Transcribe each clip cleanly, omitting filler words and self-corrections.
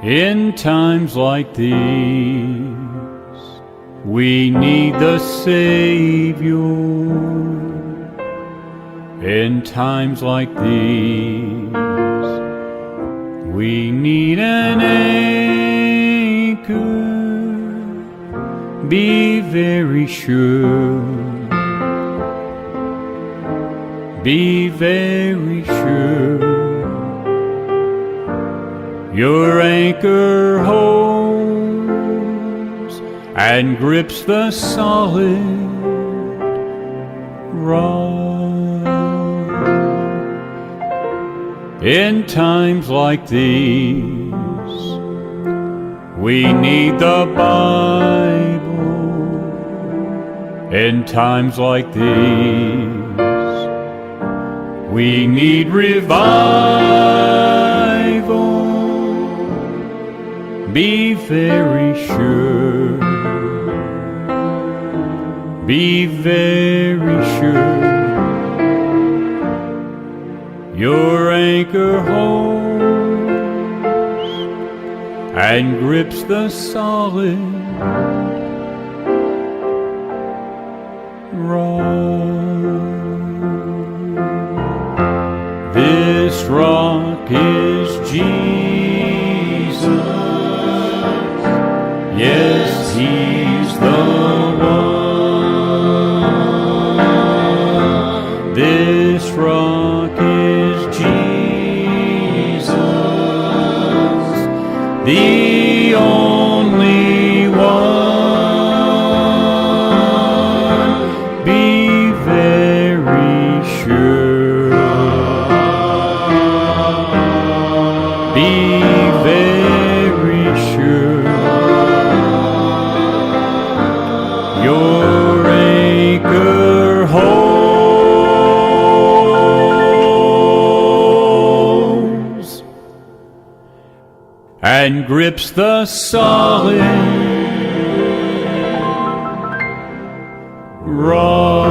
In times like these, we need the Savior. In times like these, we need an anchor. Be very sure. Be very sure. Your anchor holds and grips the solid rock. In times like these, we need the Bible. In times like these, we need revival. Be very sure. Be very sure. Your anchor holds and grips the solid rock. This rock is Jesus. Yes, He's the one. This rock is Jesus, the only one. Be very sure. Be very sure. Your anchor holds and grips the solid rock.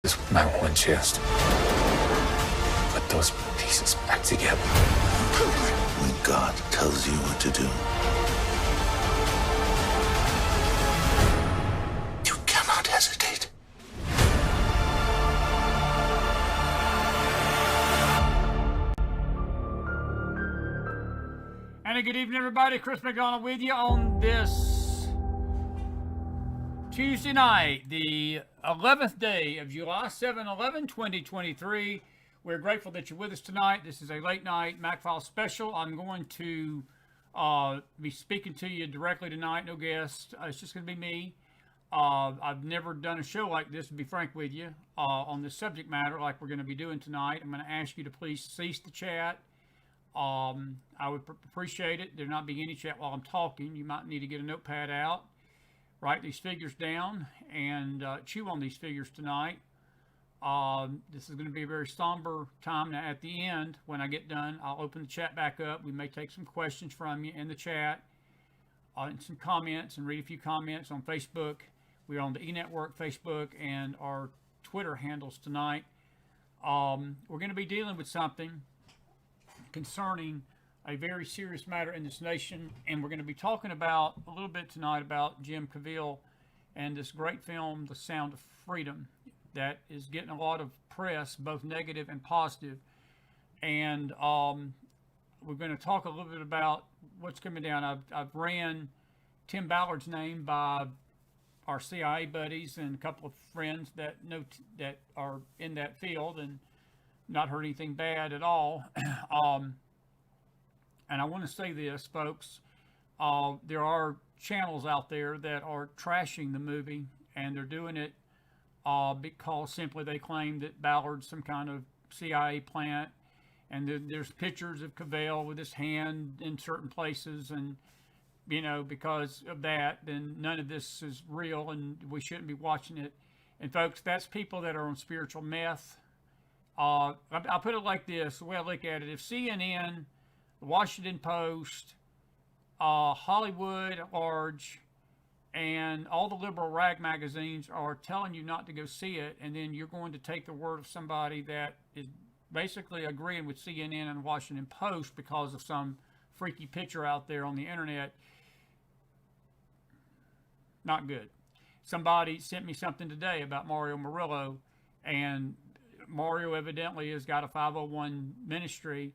This was my one chance to put those pieces back together. When God tells you what to do, you cannot hesitate. And a good evening, everybody. Chris McDonald with you on this Tuesday night, the 11th day of July 7/11/2023. We're grateful that you're with us tonight. This is a late night McFiles special. I'm going to be speaking to you directly tonight. No guests. It's just going to be me. I've never done a show like this, to be frank with you, on this subject matter like we're going to be doing tonight. I'm going to ask you to please cease the chat. I would appreciate it. There not being any chat while I'm talking. You might need to get a notepad out, write these figures down, and chew on these figures tonight. This is going to be a very somber time. Now, at the end, when I get done, I'll open the chat back up. We may take some questions from you in the chat and some comments, and read a few comments on Facebook. We're on the E-Network, Facebook, and our Twitter handles tonight. We're going to be dealing with something concerning a very serious matter in this nation, and we're going to be talking about a little bit tonight about Jim Caviezel and this great film, The Sound of Freedom, that is getting a lot of press, both negative and positive. And we're going to talk a little bit about what's coming down. I've ran Tim Ballard's name by our CIA buddies and a couple of friends that know that are in that field, and not heard anything bad at all. And I want to say this, folks. There are channels out there that are trashing the movie, and they're doing it because simply they claim that Ballard's some kind of CIA plant, and there's pictures of Caviezel with his hand in certain places, and because of that, then none of this is real, and we shouldn't be watching it. And folks, that's people that are on spiritual meth. I'll put it like this, the way I look at it: if CNN, the Washington Post, Hollywood at large, and all the liberal rag magazines are telling you not to go see it, and then you're going to take the word of somebody that is basically agreeing with CNN and Washington Post because of some freaky picture out there on the internet, not good. Somebody sent me something today about Mario Murillo, and Mario evidently has got a 501 ministry,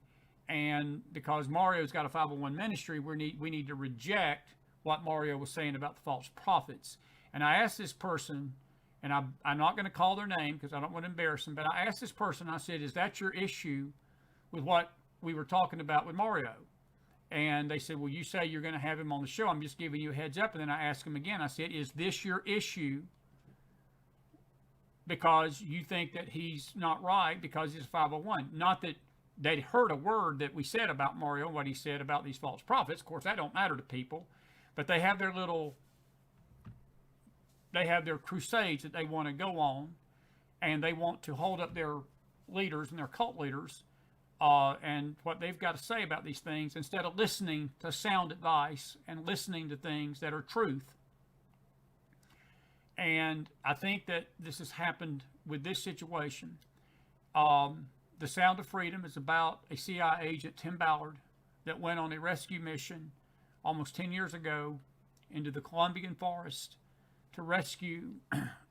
and because Mario's got a 501 ministry, we need to reject what Mario was saying about the false prophets. And I asked this person, and I'm not going to call their name because I don't want to embarrass them, but I asked this person, I said, is that your issue with what we were talking about with Mario? And they said, well, you say you're going to have him on the show. I'm just giving you a heads up. And then I asked him again, I said, is this your issue because you think that he's not right because he's a 501? Not that they'd heard a word that we said about Mario, what he said about these false prophets. Of course, that don't matter to people. But they have their crusades that they want to go on, and they want to hold up their leaders and their cult leaders and what they've got to say about these things instead of listening to sound advice and listening to things that are truth. And I think that this has happened with this situation. The Sound of Freedom is about a CIA agent, Tim Ballard, that went on a rescue mission almost 10 years ago into the Colombian forest to rescue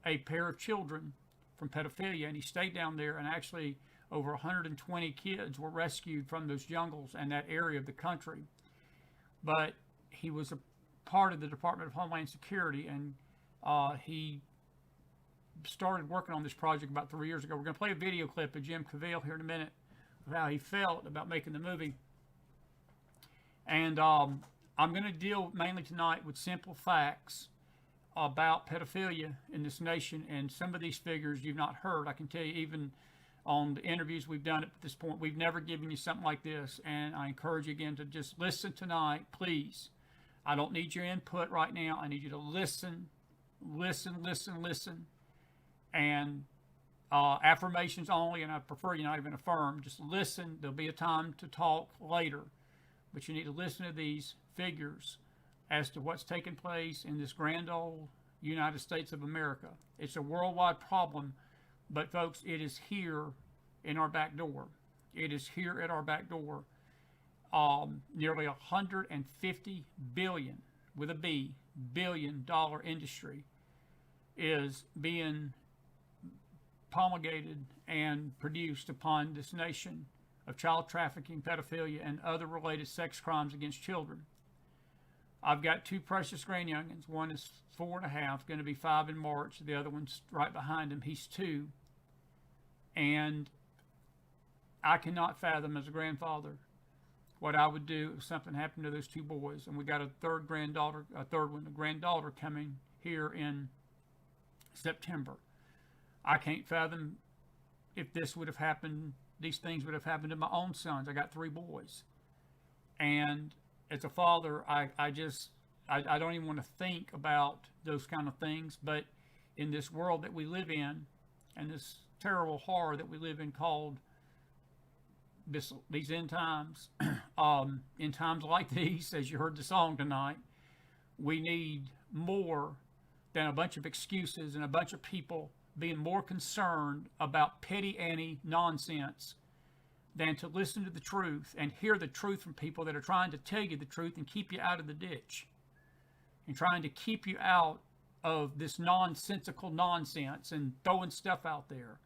a pair of children from pedophilia. And he stayed down there, and actually over 120 kids were rescued from those jungles and that area of the country. But he was a part of the Department of Homeland Security, and he started working on this project about 3 years ago. We're going to play a video clip of Jim Caviezel here in a minute of how he felt about making the movie. And I'm going to deal mainly tonight with simple facts about pedophilia in this nation, and some of these figures you've not heard. I can tell you, even on the interviews we've done at this point, we've never given you something like this, and I encourage you again to just listen tonight, please. I don't need your input right now. I need you to listen, and affirmations only, and I prefer you not even affirm. Just listen. There'll be a time to talk later, but you need to listen to these figures as to what's taking place in this grand old United States of America. It's a worldwide problem, but folks, it is here in our back door. It is here at our back door. Nearly 150 billion, with a B, billion-dollar industry is being promulgated and produced upon this nation of child trafficking, pedophilia, and other related sex crimes against children. I've got two precious grandyoungins. One is 4.5, going to be 5 in March. The other one's right behind him. He's 2. And I cannot fathom as a grandfather what I would do if something happened to those 2 boys. And we got a granddaughter coming here in September. I can't fathom if this would have happened, these things would have happened to my own sons. I got 3 boys. And as a father, I don't even want to think about those kind of things. But in this world that we live in, and this terrible horror that we live in called these end times, in times like these, as you heard the song tonight, we need more than a bunch of excuses and a bunch of people being more concerned about petty Annie nonsense than to listen to the truth and hear the truth from people that are trying to tell you the truth and keep you out of the ditch and trying to keep you out of this nonsensical nonsense and throwing stuff out there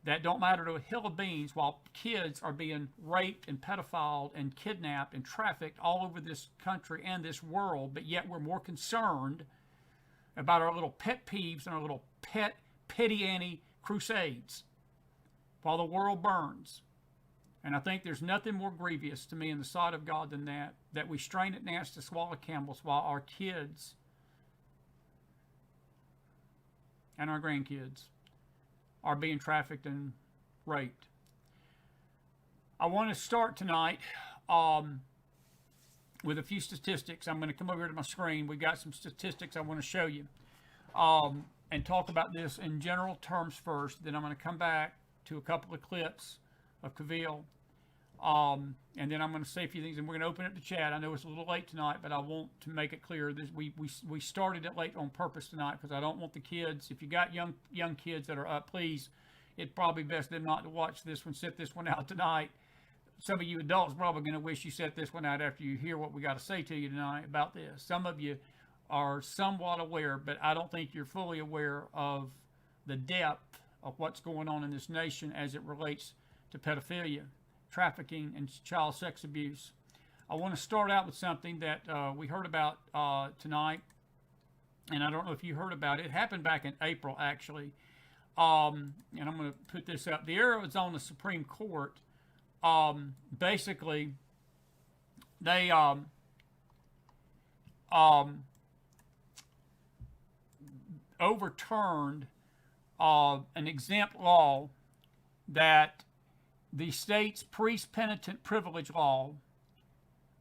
that don't matter to a hill of beans while kids are being raped and pedophiled and kidnapped and trafficked all over this country and this world, but yet we're more concerned about our little pet peeves and our little petty Annie crusades while the world burns. And I think there's nothing more grievous to me in the sight of God than that we strain at gnats to swallow camels while our kids and our grandkids are being trafficked and raped. I want to start tonight with a few statistics. I'm going to come over here to my screen. We've got some statistics I want to show you and talk about this in general terms first. Then I'm going to come back to a couple of clips of Caviezel. And then I'm going to say a few things, and we're going to open up the chat. I know it's a little late tonight, but I want to make it clear that we started it late on purpose tonight because I don't want the kids. If you got young kids that are up, please, it's probably best them not to watch this one. Sit this one out tonight. Some of you adults probably going to wish you set this one out after you hear what we got to say to you tonight about this. Some of you are somewhat aware, but I don't think you're fully aware of the depth of what's going on in this nation as it relates to pedophilia, trafficking, and child sex abuse. I want to start out with something that we heard about tonight, and I don't know if you heard about it. It happened back in April, actually, and I'm going to put this up. The Arizona Supreme Court, basically, they overturned an exempt law that the state's priest penitent privilege law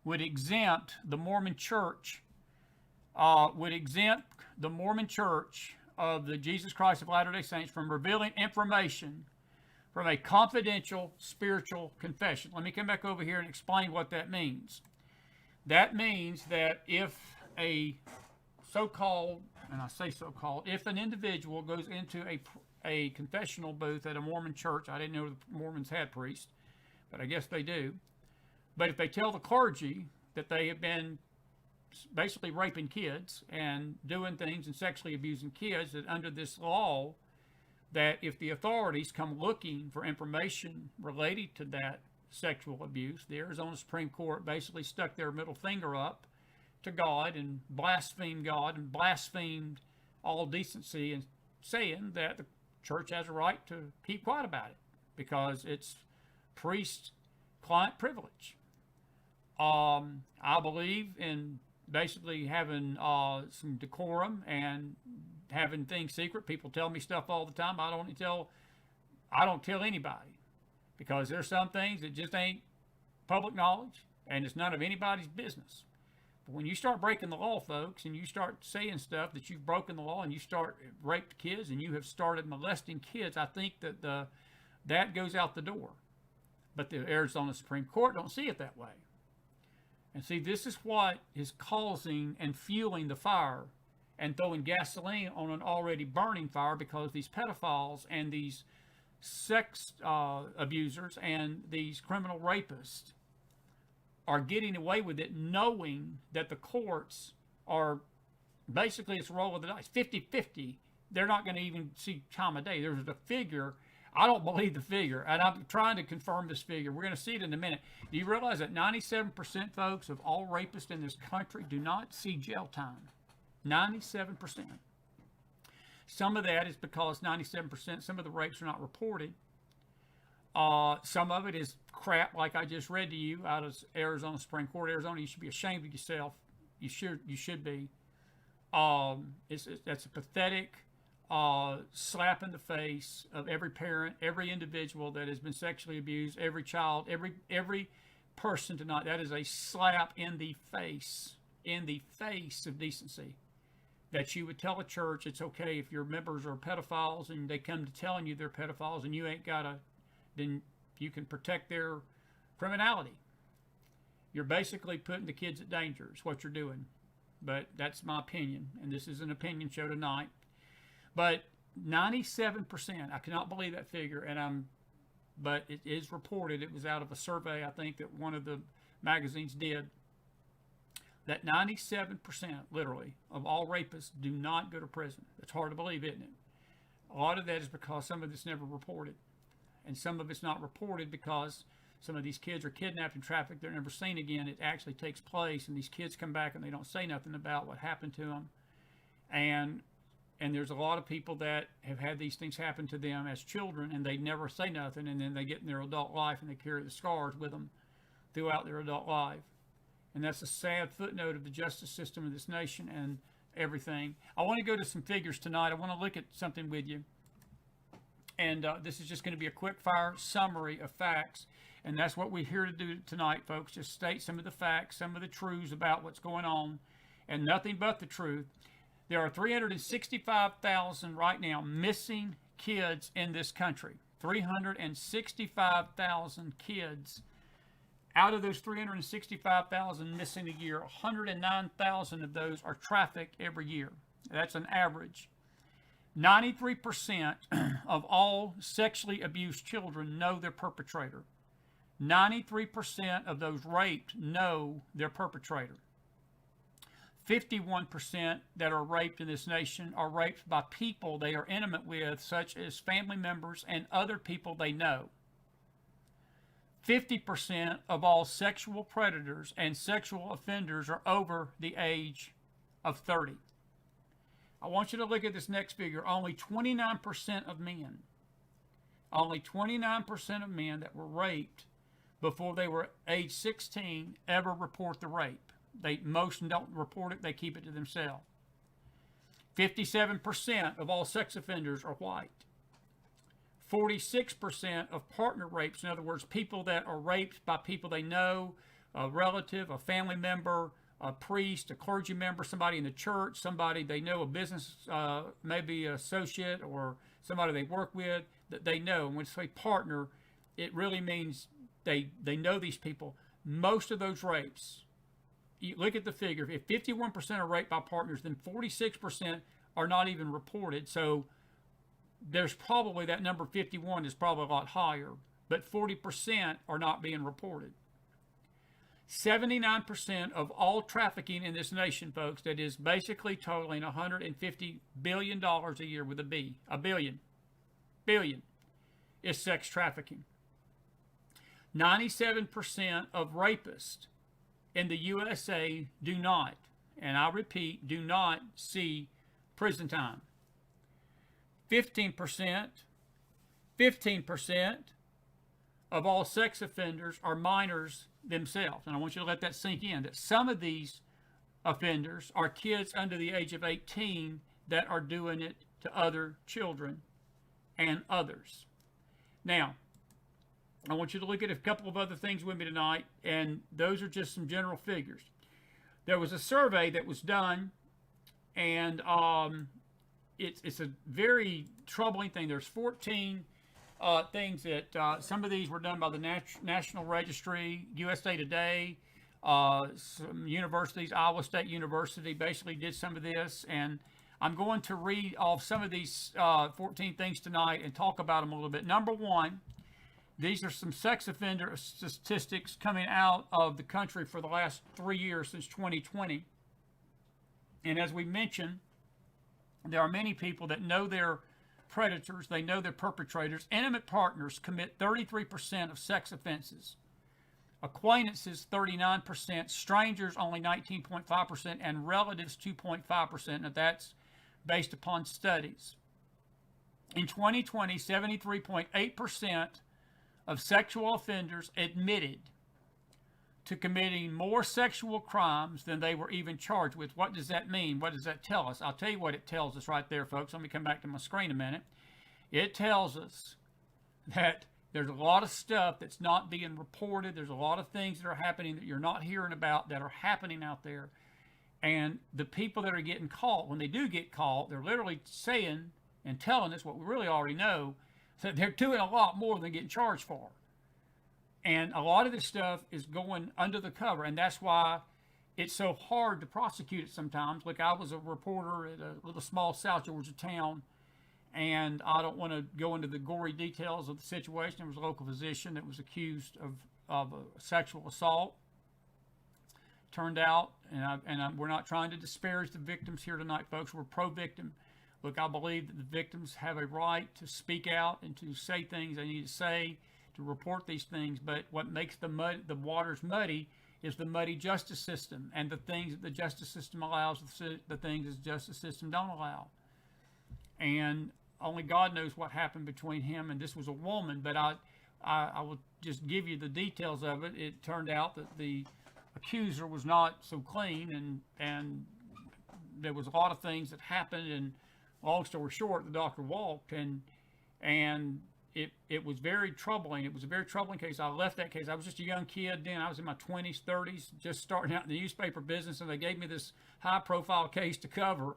would exempt the Mormon Church, of the Jesus Christ of Latter-day Saints from revealing information from a confidential spiritual confession. Let me come back over here and explain what that means. That means that if a so-called, and I say so-called, if an individual goes into a confessional booth at a Mormon church. I didn't know the Mormons had priests, but I guess they do. But if they tell the clergy that they have been basically raping kids and doing things and sexually abusing kids, that under this law, that if the authorities come looking for information related to that sexual abuse, the Arizona Supreme Court basically stuck their middle finger up to God and blasphemed God and blasphemed all decency and saying that the church has a right to keep quiet about it because it's priest-client privilege. I believe in basically having some decorum and having things secret. People tell me stuff all the time. I don't tell anybody because there's some things that just ain't public knowledge and it's none of anybody's business. But when you start breaking the law, folks, and you start saying stuff that you've broken the law and you start raped kids and you have started molesting kids, I think that that goes out the door. But the Arizona Supreme Court don't see it that way. And see, this is what is causing and fueling the fire and throwing gasoline on an already burning fire because these pedophiles and these sex abusers and these criminal rapists are getting away with it knowing that the courts are basically, it's a roll of the dice, 50-50. They're not going to even see time of day. There's a figure. I don't believe the figure, and I'm trying to confirm this figure. We're going to see it in a minute. Do you realize that 97%, folks, of all rapists in this country do not see jail time? 97%. Some of that is because 97%, some of the rapes are not reported. Some of it is crap, like I just read to you out of Arizona Supreme Court. Arizona, you should be ashamed of yourself. You should be. That's a pathetic slap in the face of every parent, every individual that has been sexually abused, every child, every person tonight. That is a slap in the face of decency. That you would tell a church it's okay if your members are pedophiles and they come to telling you they're pedophiles and you ain't gotta, then you can protect their criminality. You're basically putting the kids at danger is what you're doing. but that's my opinion, and this is an opinion show tonight. But 97%, I cannot believe that figure, but it is reported. It was out of a survey, I think, that one of the magazines did, that 97%, literally, of all rapists do not go to prison. It's hard to believe, isn't it? A lot of that is because some of it's never reported. And some of it's not reported because some of these kids are kidnapped and trafficked. They're never seen again. It actually takes place, and these kids come back and they don't say nothing about what happened to them. And there's a lot of people that have had these things happen to them as children, and they never say nothing, and then they get in their adult life and they carry the scars with them throughout their adult life. And that's a sad footnote of the justice system of this nation and everything. I want to go to some figures tonight. I want to look at something with you. And this is just going to be a quick fire summary of facts. And that's what we're here to do tonight, folks. Just state some of the facts, some of the truths about what's going on, and nothing but the truth. There are 365,000 right now missing kids in this country. 365,000 kids. Out of those 365,000 missing a year, 109,000 of those are trafficked every year. That's an average. 93% of all sexually abused children know their perpetrator. 93% of those raped know their perpetrator. 51% that are raped in this nation are raped by people they are intimate with, such as family members and other people they know. 50% of all sexual predators and sexual offenders are over the age of 30. I want you to look at this next figure. Only 29% of men, only 29% of men that were raped before they were age 16 ever report the rape. Most don't report it, they keep it to themselves. 57% of all sex offenders are white. 46% of partner rapes, in other words, people that are raped by people they know, a relative, a family member, a priest, a clergy member, somebody in the church, somebody they know, a business, maybe an associate or somebody they work with that they know. And when they say partner, it really means they know these people. Most of those rapes, you look at the figure, if 51% are raped by partners, then 46% are not even reported. So there's probably, that number 51 is probably a lot higher, but 40% are not being reported. 79% of all trafficking in this nation, folks, that is basically totaling $150 billion a year with a B, a billion, is sex trafficking. 97% of rapists in the USA do not, and I repeat, do not see prison time. 15% of all sex offenders are minors themselves. And I want you to let that sink in, that some of these offenders are kids under the age of 18 that are doing it to other children and others. Now, I want you to look at a couple of other things with me tonight, and those are just some general figures. There was a survey that was done, and it's a very troubling thing. There's 14 things that some of these were done by the National Registry, USA Today, some universities, Iowa State University basically did some of this, and I'm going to read off some of these 14 things tonight and talk about them a little bit. Number one, these are some sex offender statistics coming out of the country for the last 3 years since 2020. And as we mentioned, there are many people that know their predators, they know their perpetrators. Intimate partners commit 33% of sex offenses. Acquaintances, 39%. Strangers, only 19.5%. And relatives, 2.5%. Now, that's based upon studies. In 2020, 73.8% of sexual offenders admitted to committing more sexual crimes than they were even charged with. What does that mean? What does that tell us? I'll tell you what it tells us right there, folks. Let me come back to my screen a minute. It tells us that there's a lot of stuff that's not being reported. There's a lot of things that are happening that you're not hearing about that are happening out there. And the people that are getting caught, when they do get caught, they're literally saying and telling us what we really already know, that they're doing a lot more than getting charged for. And a lot of this stuff is going under the cover, and that's why it's so hard to prosecute it sometimes. Look, I was a reporter at a little small South Georgia town, and I don't want to go into the gory details of the situation. There was a local physician that was accused of a sexual assault. Turned out, we're not trying to disparage the victims here tonight, folks. We're pro-victim. Look, I believe that the victims have a right to speak out and to say things they need to say, to report these things. But what makes the waters muddy is the muddy justice system and the things that the justice system allows, the things that the justice system don't allow. And only God knows what happened between him and this was a woman. But I will just give you the details of it. It turned out that the accuser was not so clean, and there was a lot of things that happened. And long story short, the doctor walked, and it was very troubling. It was a very troubling case. I left that case. I was just a young kid then. I was in my 20s, 30s, just starting out in the newspaper business, and they gave me this high-profile case to cover,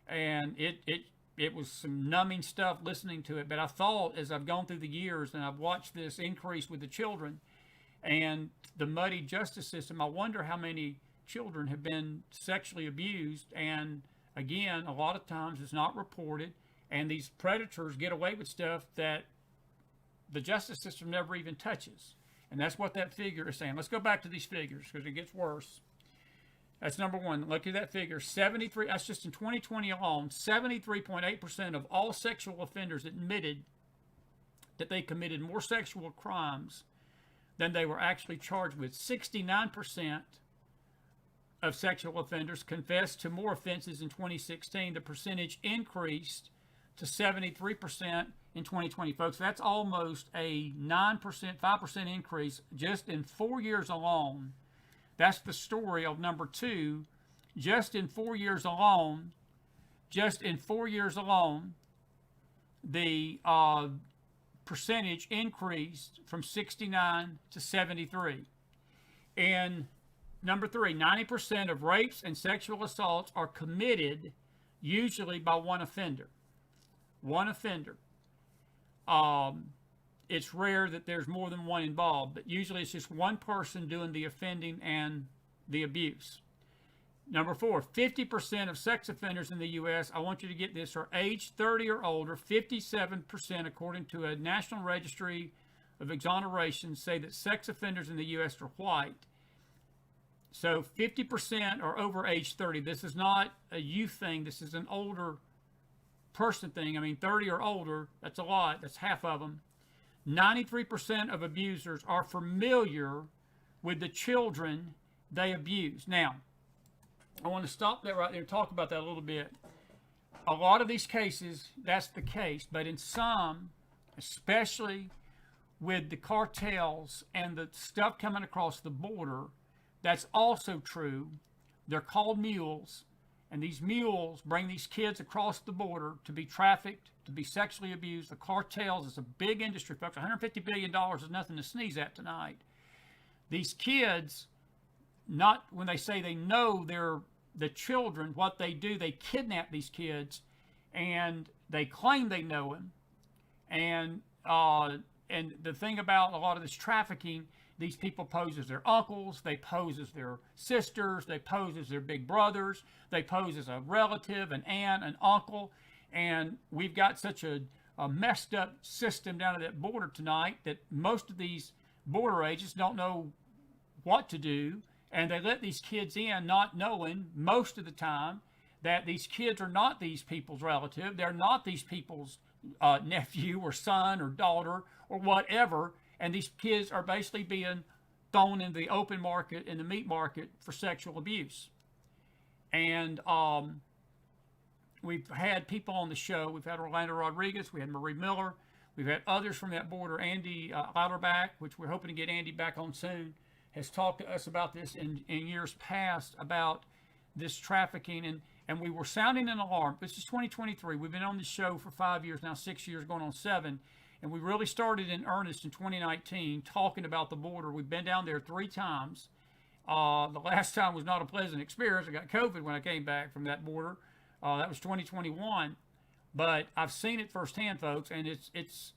and it was some numbing stuff listening to it. But I thought, as I've gone through the years and I've watched this increase with the children and the muddy justice system, I wonder how many children have been sexually abused. And again, a lot of times it's not reported, and these predators get away with stuff that the justice system never even touches. And that's what that figure is saying. Let's go back to these figures because it gets worse. That's number one. Look at that figure. 73, that's just in 2020 alone, 73.8% of all sexual offenders admitted that they committed more sexual crimes than they were actually charged with. 69% of sexual offenders confessed to more offenses in 2016. The percentage increased to 73% in 2020, folks. That's almost a 9%, 5% increase just in 4 years alone. That's the story of number two. Just in 4 years alone, the percentage increased from 69 to 73. And number three, 90% of rapes and sexual assaults are committed usually by one offender. One offender. It's rare that there's more than one involved, but usually it's just one person doing the offending and the abuse. Number four, 50% of sex offenders in the U.S., I want you to get this, are age 30 or older. 57%, according to a National Registry of Exoneration, say that sex offenders in the U.S. are white. So 50% are over age 30. This is not a youth thing. This is an older person thing. I mean, 30 or older, that's a lot. That's half of them. 93% of abusers are familiar with the children they abuse. Now, I want to stop that right there and talk about that a little bit. A lot of these cases, that's the case, but in some, especially with the cartels and the stuff coming across the border, that's also true. They're called mules, and these mules bring these kids across the border to be trafficked, to be sexually abused. The cartels is a big industry, folks. $150 billion is nothing to sneeze at tonight. These kids, not when they say they know they're the children, what they do, they kidnap these kids, and they claim they know them. And the thing about a lot of this trafficking, these people pose as their uncles, they pose as their sisters, they pose as their big brothers, they pose as a relative, an aunt, an uncle. And we've got such a messed up system down at that border tonight that most of these border agents don't know what to do. And they let these kids in not knowing most of the time that these kids are not these people's relative. They're not these people's nephew or son or daughter or whatever. And these kids are basically being thrown into the open market, in the meat market, for sexual abuse. And we've had people on the show. We've had Orlando Rodriguez. We had Marie Miller. We've had others from that border. Andy Lauterbach, which we're hoping to get Andy back on soon, has talked to us about this in years past, about this trafficking. And we were sounding an alarm. This is 2023. We've been on this show for 5 years now, 6 years, going on 7. And we really started in earnest in 2019 talking about the border. We've been down there 3 times. The last time was not a pleasant experience. I got COVID when I came back from that border. That was 2021. But I've seen it firsthand, folks. And it's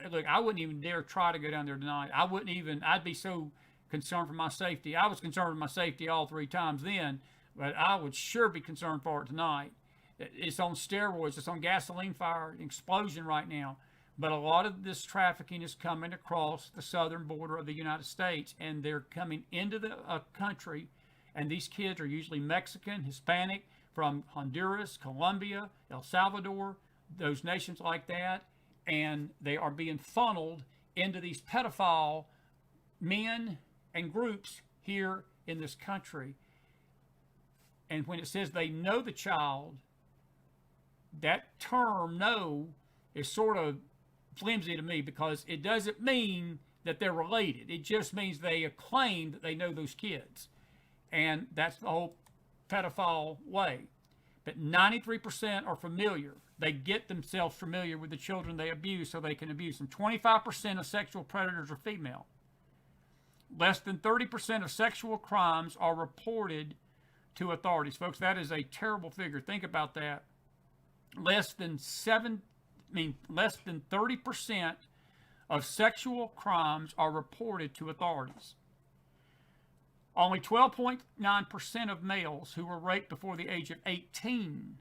look, I wouldn't even dare try to go down there tonight. I'd be so concerned for my safety. I was concerned for my safety all 3 times then, but I would sure be concerned for it tonight. It's on steroids. It's on gasoline fire explosion right now. But a lot of this trafficking is coming across the southern border of the United States, and they're coming into the country, and these kids are usually Mexican, Hispanic, from Honduras, Colombia, El Salvador, those nations like that, and they are being funneled into these pedophile men and groups here in this country. And when it says they know the child, that term know is sort of flimsy to me, because it doesn't mean that they're related. It just means they claim that they know those kids. And that's the whole pedophile way. But 93% are familiar. They get themselves familiar with the children they abuse so they can abuse them. 25% of sexual predators are female. Less than 30% of sexual crimes are reported to authorities. Folks, that is a terrible figure. Think about that. Less than 30% of sexual crimes are reported to authorities. Only 12.9% of males who were raped before the age of 18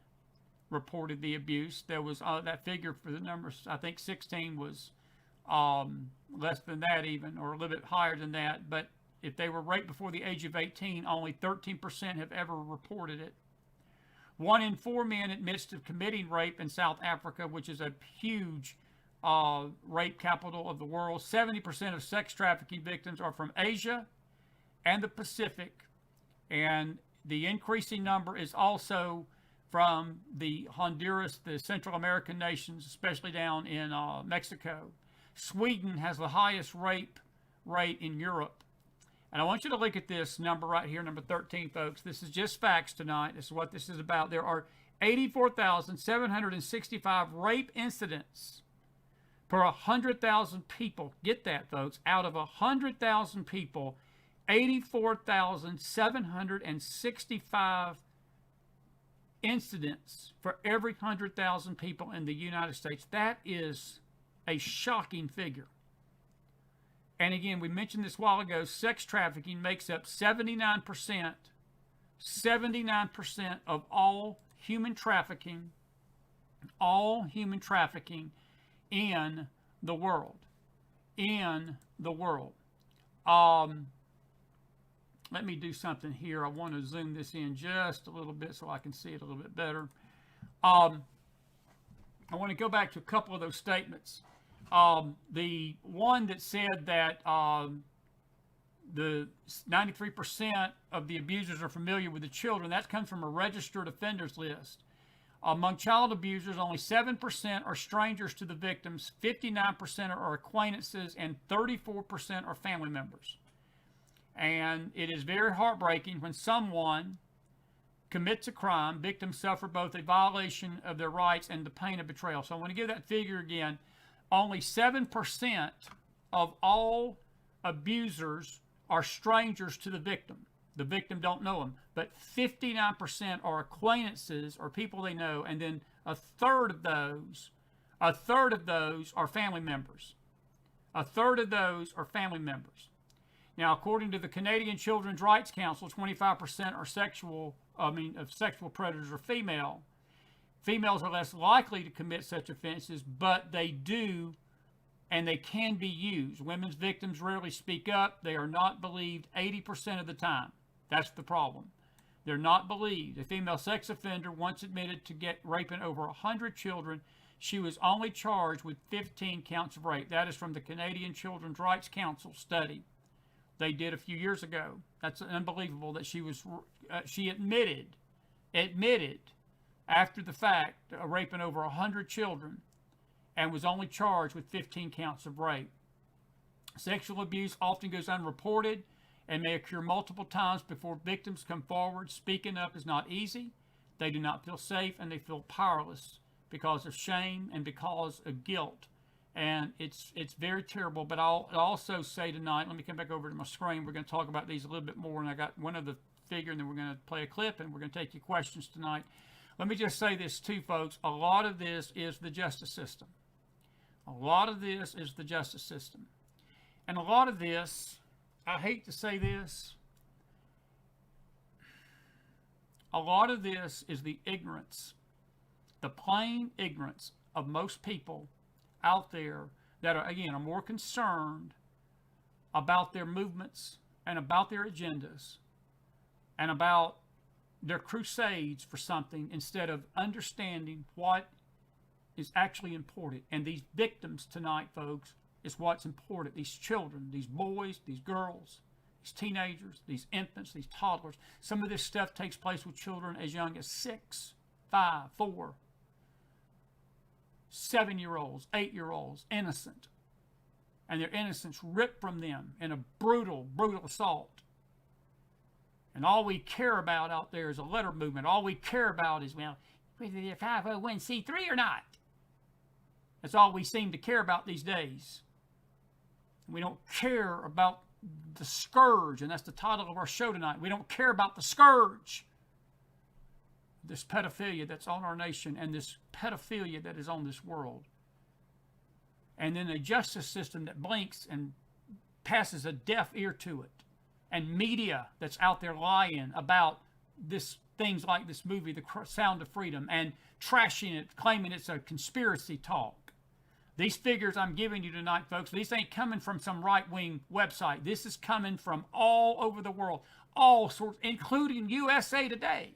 reported the abuse. There was that figure for the numbers, I think 16 was less than that even, or a little bit higher than that. But if they were raped before the age of 18, only 13% have ever reported it. 1 in 4 men admits to committing rape in South Africa, which is a huge rape capital of the world. 70% of sex trafficking victims are from Asia and the Pacific, and the increasing number is also from the Honduras, the Central American nations, especially down in Mexico. Sweden has the highest rape rate in Europe. And I want you to look at this number right here, number 13, folks. This is just facts tonight. This is what this is about. There are 84,765 rape incidents per 100,000 people. Get that, folks. Out of 100,000 people, 84,765 incidents for every 100,000 people in the United States. That is a shocking figure. And again, we mentioned this a while ago, sex trafficking makes up 79% of all human trafficking in the world. Let me do something here. I want to zoom this in just a little bit so I can see it a little bit better. I want to go back to a couple of those statements. The one that said that the 93% of the abusers are familiar with the children, that comes from a registered offenders list. Among child abusers, only 7% are strangers to the victims, 59% are acquaintances, and 34% are family members. And it is very heartbreaking when someone commits a crime, victims suffer both a violation of their rights and the pain of betrayal. So I want to give that figure again. Only 7% of all abusers are strangers to the victim. The victim don't know them. But 59% are acquaintances or people they know, and then a third of those are family members. A third of those are family members. Now, according to the Canadian Children's Rights Council, 25% of sexual predators are female. Females are less likely to commit such offenses, but they do, and they can be used. Women's victims rarely speak up. They are not believed 80% of the time. That's the problem. They're not believed. A female sex offender once admitted to raping over 100 children. She was only charged with 15 counts of rape. That is from the Canadian Children's Rights Council study they did a few years ago. That's unbelievable that she admitted after the fact raping over 100 children and was only charged with 15 counts of rape. Sexual abuse often goes unreported and may occur multiple times before victims come forward. Speaking up is not easy. They do not feel safe, and they feel powerless because of shame and because of guilt. And it's very terrible. But I'll also say tonight, let me come back over to my screen. We're going to talk about these a little bit more, and I got one other figure, and then we're going to play a clip, and we're going to take your questions tonight. Let me just say this too, folks. A lot of this is the justice system. And a lot of this I hate to say this, a lot of this is the ignorance, the plain ignorance of most people out there that are, again, are more concerned about their movements and about their agendas and about their crusades for something instead of understanding what is actually important. And these victims tonight, folks, is what's important. These children, these boys, these girls, these teenagers, these infants, these toddlers. Some of this stuff takes place with children as young as 6, 5, 4, 7-year-olds, 8-year-olds, innocent. And their innocence ripped from them in a brutal, brutal assault. And all we care about out there is a letter movement. All we care about is, well, whether they're 501c3 or not. That's all we seem to care about these days. We don't care about the Scourge, and that's the title of our show tonight. We don't care about the Scourge. This pedophilia that's on our nation and this pedophilia that is on this world. And then a justice system that blinks and passes a deaf ear to it. And media that's out there lying about this, things like this movie, The Sound of Freedom, and trashing it, claiming it's a conspiracy talk. These figures I'm giving you tonight, folks, these ain't coming from some right-wing website. This is coming from all over the world, all sorts, including USA Today.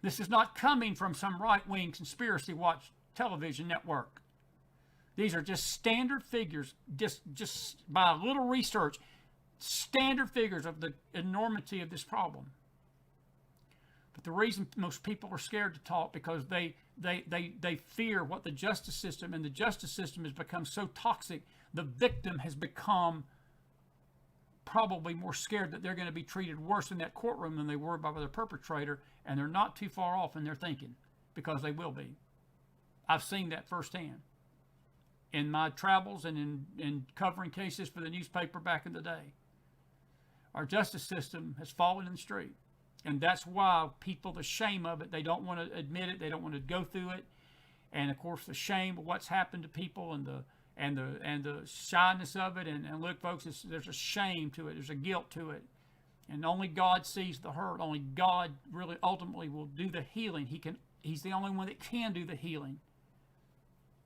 This is not coming from some right-wing conspiracy watch television network. These are just standard figures, just by a little research, standard figures of the enormity of this problem. But the reason most people are scared to talk because they fear what the justice system, and the justice system has become so toxic, the victim has become probably more scared that they're going to be treated worse in that courtroom than they were by the perpetrator, and they're not too far off in their thinking, because they will be. I've seen that firsthand in my travels and in covering cases for the newspaper back in the day. Our justice system has fallen in the street. And that's why people, the shame of it, they don't want to admit it, they don't want to go through it. And of course the shame of what's happened to people and the shyness of it, and look, folks, there's a shame to it, there's a guilt to it. And only God sees the hurt. Only God really ultimately will do the healing. He's the only one that can do the healing.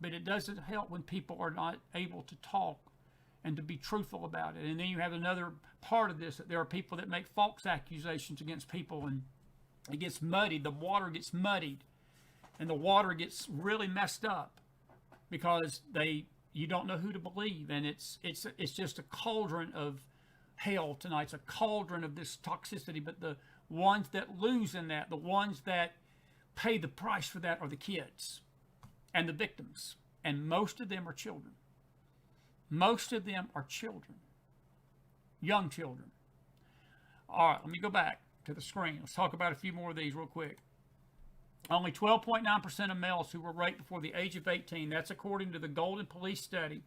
But it doesn't help when people are not able to talk and to be truthful about it. And then you have another part of this, that there are people that make false accusations against people, and it gets muddied. The water gets muddied, and the water gets really messed up because you don't know who to believe, and it's just a cauldron of hell tonight. It's a cauldron of this toxicity. But the ones that lose in that, the ones that pay the price for that, are the kids and the victims, and most of them are children. Most of them are children, young children. All right, let me go back to the screen. Let's talk about a few more of these real quick. Only 12.9% of males who were raped before the age of 18. That's according to the Golden Police study.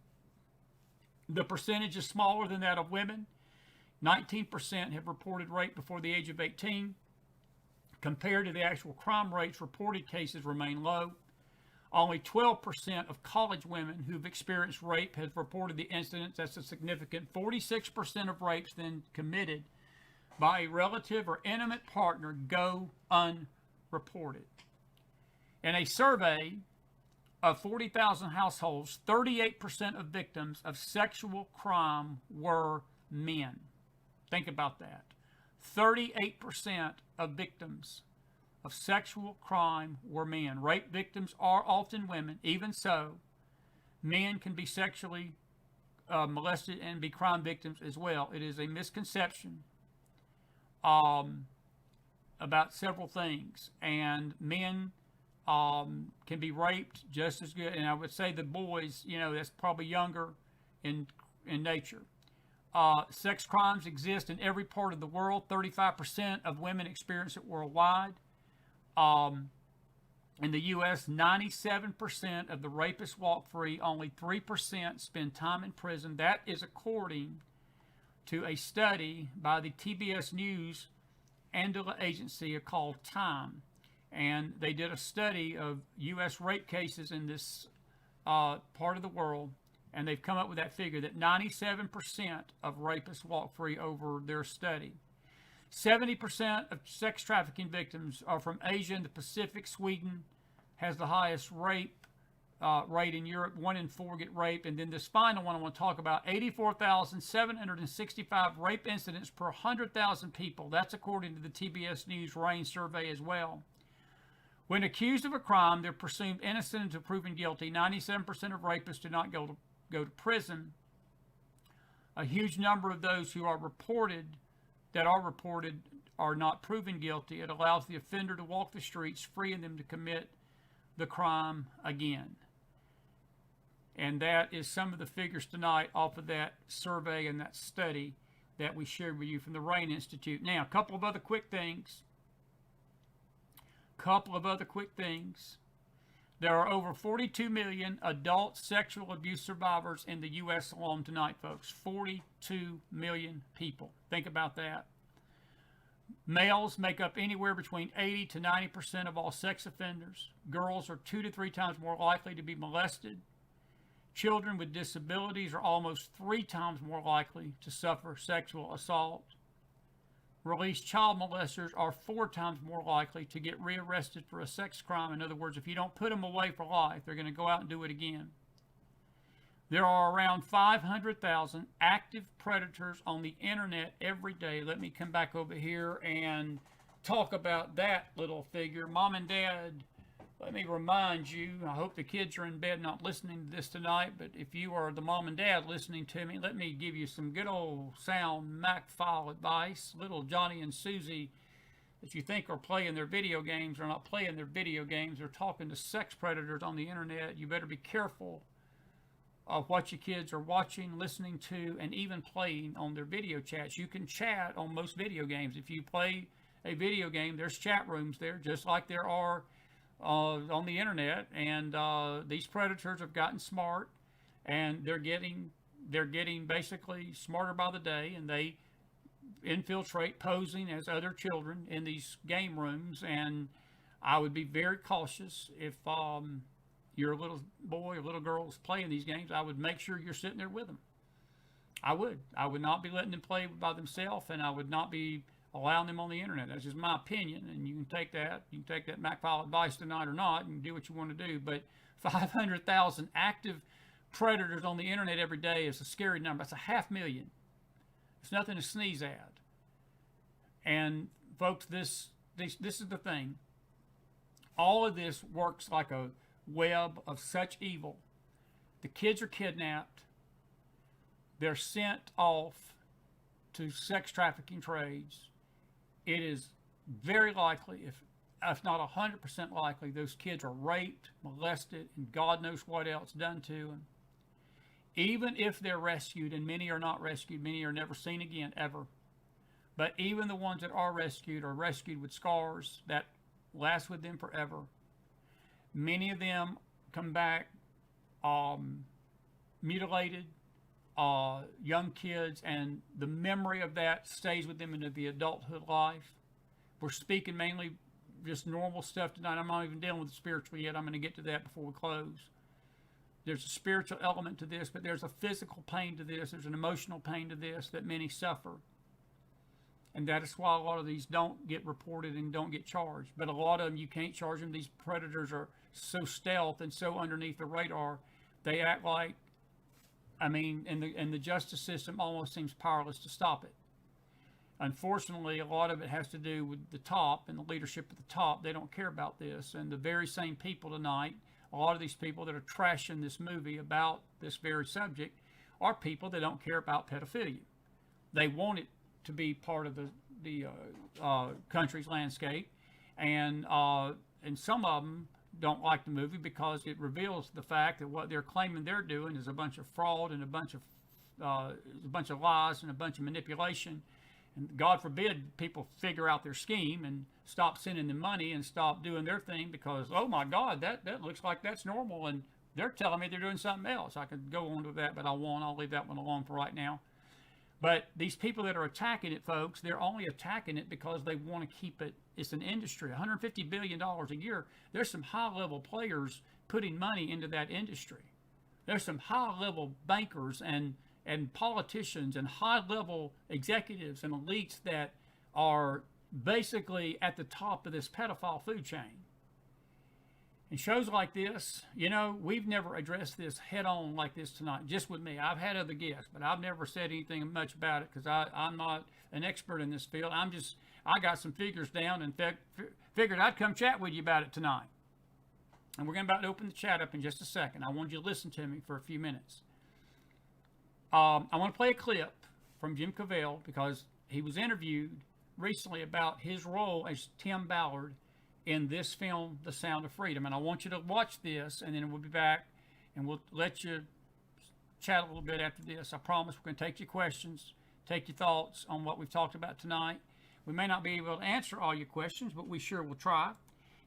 The percentage is smaller than that of women. 19% have reported rape before the age of 18. Compared to the actual crime rates, reported cases remain low. Only 12% of college women who've experienced rape have reported the incidents. That's a significant 46% of rapes then committed by a relative or intimate partner go unreported. In a survey of 40,000 households, 38% of victims of sexual crime were men. Think about that. 38% of victims of sexual crime were men. Rape victims are often women. Even so, men can be sexually molested and be crime victims as well. It is a misconception about several things. And men can be raped just as good. And I would say the boys, that's probably younger in nature. Sex crimes exist in every part of the world. 35% of women experience it worldwide. In the U.S., 97% of the rapists walk free. Only 3% spend time in prison. That is according to a study by the TBS News Andela agency called Time. And they did a study of U.S. rape cases in this part of the world. And they've come up with that figure that 97% of rapists walk free over their study. 70% of sex trafficking victims are from Asia and the Pacific. Sweden has the highest rape rate in Europe. 1 in 4 get raped. And then this final one I want to talk about, 84,765 rape incidents per 100,000 people. That's according to the TBS News RAINN survey as well. When accused of a crime, they're presumed innocent until proven guilty. 97% of rapists do not go to prison. A huge number of those who are reported are not proven guilty. It allows the offender to walk the streets, freeing them to commit the crime again. And that is some of the figures tonight off of that survey and that study that we shared with you from the RAINN Institute. Now, a couple of other quick things. There are over 42 million adult sexual abuse survivors in the U.S. alone tonight, folks. 42 million people. Think about that. Males make up anywhere between 80 to 90% of all sex offenders. Girls are 2 to 3 times more likely to be molested. Children with disabilities are almost 3 times more likely to suffer sexual assault. Released child molesters are 4 times more likely to get rearrested for a sex crime. In other words, if you don't put them away for life, they're going to go out and do it again. There are around 500,000 active predators on the internet every day. Let me come back over here and talk about that little figure. Mom and Dad, let me remind you, I hope the kids are in bed not listening to this tonight, but if you are the mom and dad listening to me, let me give you some good old sound McFile advice. Little Johnny and Susie that you think are playing their video games are not playing their video games. They're talking to sex predators on the internet. You better be careful of what your kids are watching, listening to, and even playing on their video chats. You can chat on most video games. If you play a video game, there's chat rooms there, just like there are on the internet. And these predators have gotten smart, and they're getting basically smarter by the day, and they infiltrate posing as other children in these game rooms. And I would be very cautious if your little boy or little girl is playing these games. I would make sure you're sitting there with them. I would not be letting them play by themselves, and I would not be allowing them on the internet. That's just my opinion, and you can take that McFile advice tonight or not, and do what you want to do. But 500,000 active predators on the internet every day is a scary number. That's 500,000. It's nothing to sneeze at. And folks, this is the thing. All of this works like a web of such evil. The kids are kidnapped. They're sent off to sex trafficking trades. It is very likely, if not 100% likely, those kids are raped, molested, and God knows what else done to them. Even if they're rescued, and many are not rescued, many are never seen again, ever. But even the ones that are rescued with scars that last with them forever. Many of them come back mutilated, young kids, and the memory of that stays with them into the adulthood life. We're speaking mainly just normal stuff tonight. I'm not even dealing with the spiritual yet. I'm going to get to that before we close. There's a spiritual element to this, but there's a physical pain to this. There's an emotional pain to this that many suffer. And that is why a lot of these don't get reported and don't get charged. But a lot of them, you can't charge them. These predators are so stealth and so underneath the radar. They act like, and the justice system almost seems powerless to stop it. Unfortunately, a lot of it has to do with the top and the leadership at the top. They don't care about this. And the very same people tonight, a lot of these people that are trashing this movie about this very subject, are people that don't care about pedophilia. They want it to be part of the country's landscape, and some of them don't like the movie because it reveals the fact that what they're claiming they're doing is a bunch of fraud and a bunch of lies and a bunch of manipulation. And God forbid people figure out their scheme and stop sending them money and stop doing their thing because, oh my God, that looks like that's normal, and they're telling me they're doing something else. I could go on to that, but I won't. I'll leave that one alone for right now. But these people that are attacking it, folks, they're only attacking it because they want to keep it. It's an industry, $150 billion a year. There's some high-level players putting money into that industry. There's some high-level bankers and politicians and high-level executives and elites that are basically at the top of this pedophile food chain. And shows like this, you know, we've never addressed this head on like this tonight, just with me. I've had other guests, but I've never said anything much about it because I'm not an expert in this field. I got some figures down and figured I'd come chat with you about it tonight. And we're about to open the chat up in just a second. I want you to listen to me for a few minutes. I want to play a clip from Jim Caviezel because he was interviewed recently about his role as Tim Ballard in this film, The Sound of Freedom. And I want you to watch this, and then we'll be back, and we'll let you chat a little bit after this. I promise we're going to take your questions, take your thoughts on what we've talked about tonight. We may not be able to answer all your questions, but we sure will try.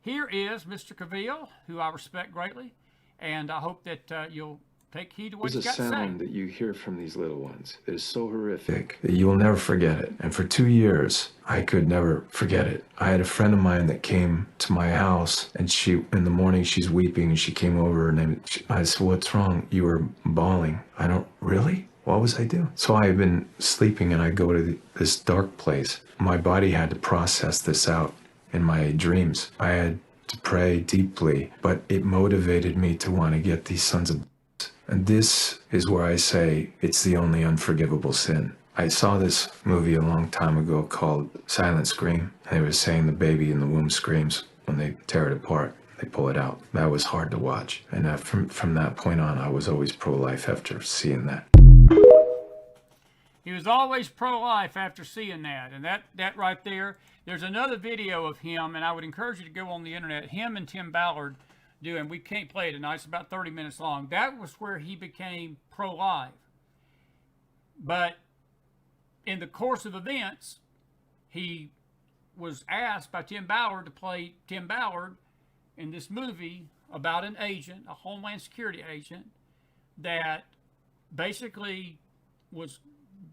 Here is Mr. Caviezel, who I respect greatly, and I hope that you'll take heed to what he's got to say. There's a sound that you hear from these little ones that is so horrific that you will never forget it. And for 2 years, I could never forget it. I had a friend of mine that came to my house, and in the morning, she's weeping, and she came over, and I said, "What's wrong? You were bawling." Really? What was I doing? So I had been sleeping, and I go to this dark place. My body had to process this out in my dreams. I had to pray deeply, but it motivated me to want to get these sons of... And this is where I say it's the only unforgivable sin. I saw this movie a long time ago called Silent Scream. And they were saying the baby in the womb screams when they tear it apart. They pull it out. That was hard to watch. And from that point on, I was always pro-life after seeing that. He was always pro-life after seeing that. And that right there, there's another video of him, and I would encourage you to go on the internet, him and Tim Ballard doing, we can't play it tonight, it's about 30 minutes long. That was where he became pro-life. But in the course of events, he was asked by Tim Ballard to play Tim Ballard in this movie about an agent, a Homeland Security agent, that basically was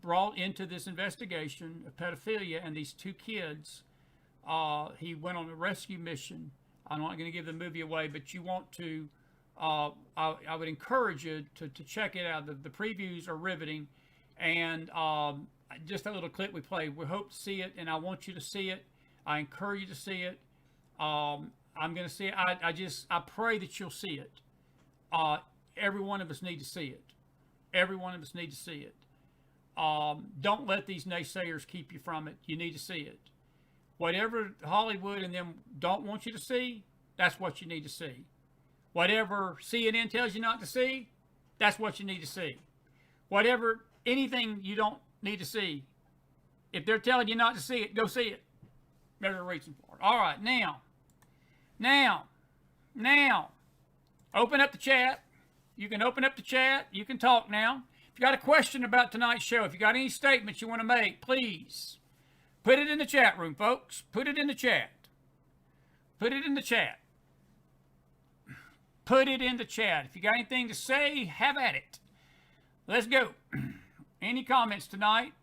brought into this investigation of pedophilia and these two kids. He went on a rescue mission. I'm not going to give the movie away, but you want to, I would encourage you to check it out. The previews are riveting. And just a little clip we played. We hope to see it, and I want you to see it. I encourage you to see it. I'm going to see it. I pray that you'll see it. Every one of us need to see it. Every one of us need to see it. Don't let these naysayers keep you from it. You need to see it. Whatever Hollywood and them don't want you to see, that's what you need to see. Whatever CNN tells you not to see, that's what you need to see. Anything you don't need to see, if they're telling you not to see it, go see it. There's a reason for it. All right, now, open up the chat. You can open up the chat. You can talk now. If you got a question about tonight's show, if you got any statements you want to make, please put it in the chat room, folks. Put it in the chat. Put it in the chat. Put it in the chat. If you got anything to say, have at it. Let's go. Any comments tonight?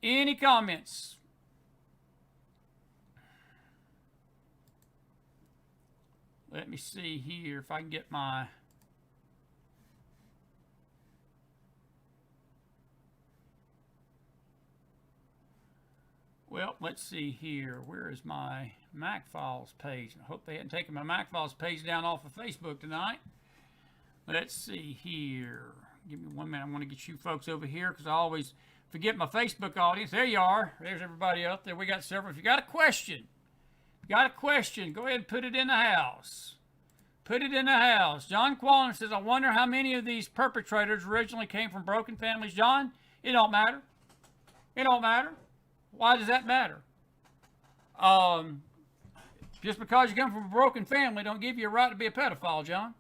Any comments? Let me see here if I can get my... Well, let's see here. Where is my McFiles page? I hope they hadn't taken my McFiles page down off of Facebook tonight. Let's see here. Give me 1 minute. I want to get you folks over here because I always forget my Facebook audience. There you are. There's everybody up there. We got several. If you got a question, go ahead and put it in the house. Put it in the house. John Quallen says, I wonder how many of these perpetrators originally came from broken families. John, it don't matter. It don't matter. Why does that matter? Just because you come from a broken family don't give you a right to be a pedophile, John.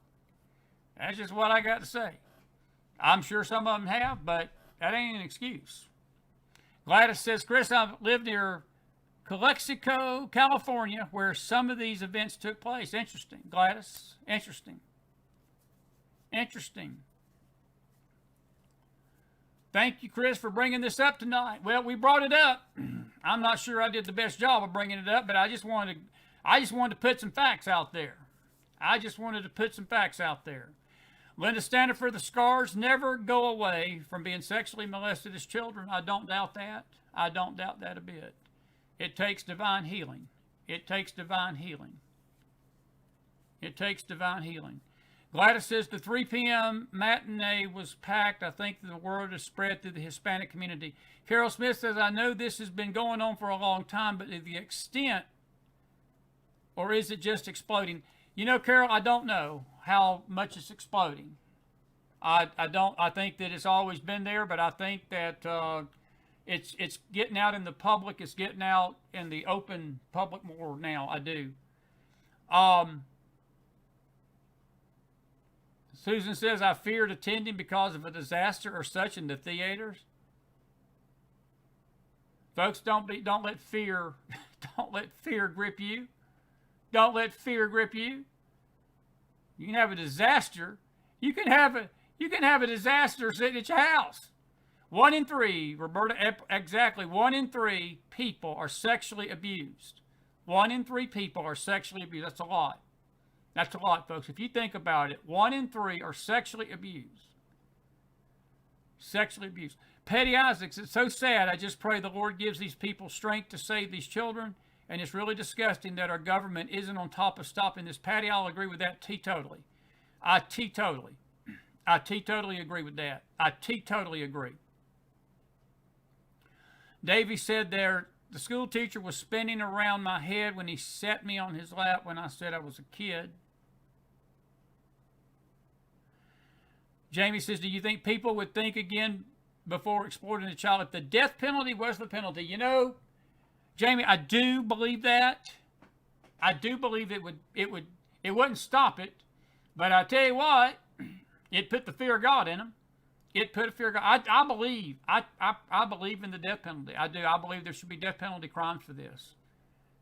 That's just what I got to say. I'm sure some of them have, but that ain't an excuse. Gladys says, Chris, I've lived near Calexico, California, where some of these events took place. Interesting, Gladys. Interesting. Thank you, Chris, for bringing this up tonight. Well, we brought it up. I'm not sure I did the best job of bringing it up, but I just wanted to put some facts out there. Linda Standiford, the scars never go away from being sexually molested as children. I don't doubt that. I don't doubt that a bit. It takes divine healing. It takes divine healing. It takes divine healing. Gladys says the 3 p.m. matinee was packed. I think the word has spread through the Hispanic community. Carol Smith says, I know this has been going on for a long time, but to the extent, or is it just exploding? You know, Carol, I don't know how much it's exploding. I think that it's always been there, but I think that it's getting out in the public. It's getting out in the open public more now. I do. Susan says, I feared attending because of a disaster or such in the theaters. Folks, don't let fear grip you. Don't let fear grip you. You can have a disaster. You can have a disaster sitting at your house. 1 in 3, Roberta, exactly 1 in 3 people are sexually abused. 1 in 3 people are sexually abused. That's a lot. That's a lot, folks. If you think about it, 1 in 3 are sexually abused. Sexually abused. Petty Isaacs, it's so sad. I just pray the Lord gives these people strength to save these children. And it's really disgusting that our government isn't on top of stopping this. Patty, I'll agree with that teetotally. I teetotally agree with that. I teetotally agree. Davey said there, the school teacher was spinning around my head when he sat me on his lap when I said I was a kid. Jamie says, do you think people would think again before exploiting a child if the death penalty was the penalty? You know, Jamie, I do believe that. I do believe it wouldn't stop it. But I tell you what, it put the fear of God in them. It put a fear of God. I believe in the death penalty. I do. I believe there should be death penalty crimes for this.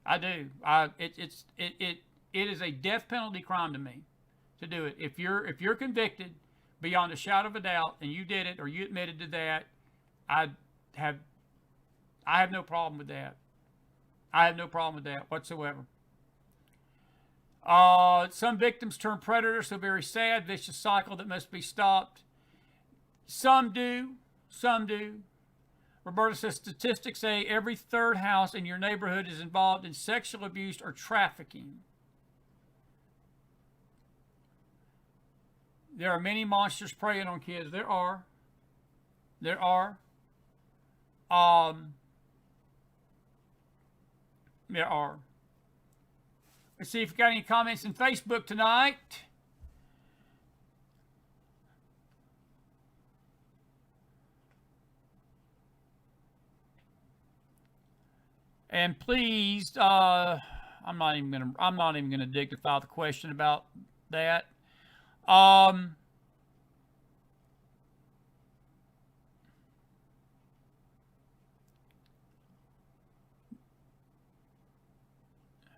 I do. It is a death penalty crime to me to do it. If you're convicted beyond a shadow of a doubt and you did it or you admitted to that, I have no problem with that. I have no problem with that whatsoever. Some victims turn predators, so very sad, vicious cycle that must be stopped. Some do. Some do. Roberta says statistics say every third house in your neighborhood is involved in sexual abuse or trafficking. There are many monsters preying on kids. There are. There are. There are. Let's see if you've got any comments in Facebook tonight. And please, I'm not even gonna dignify the question about that.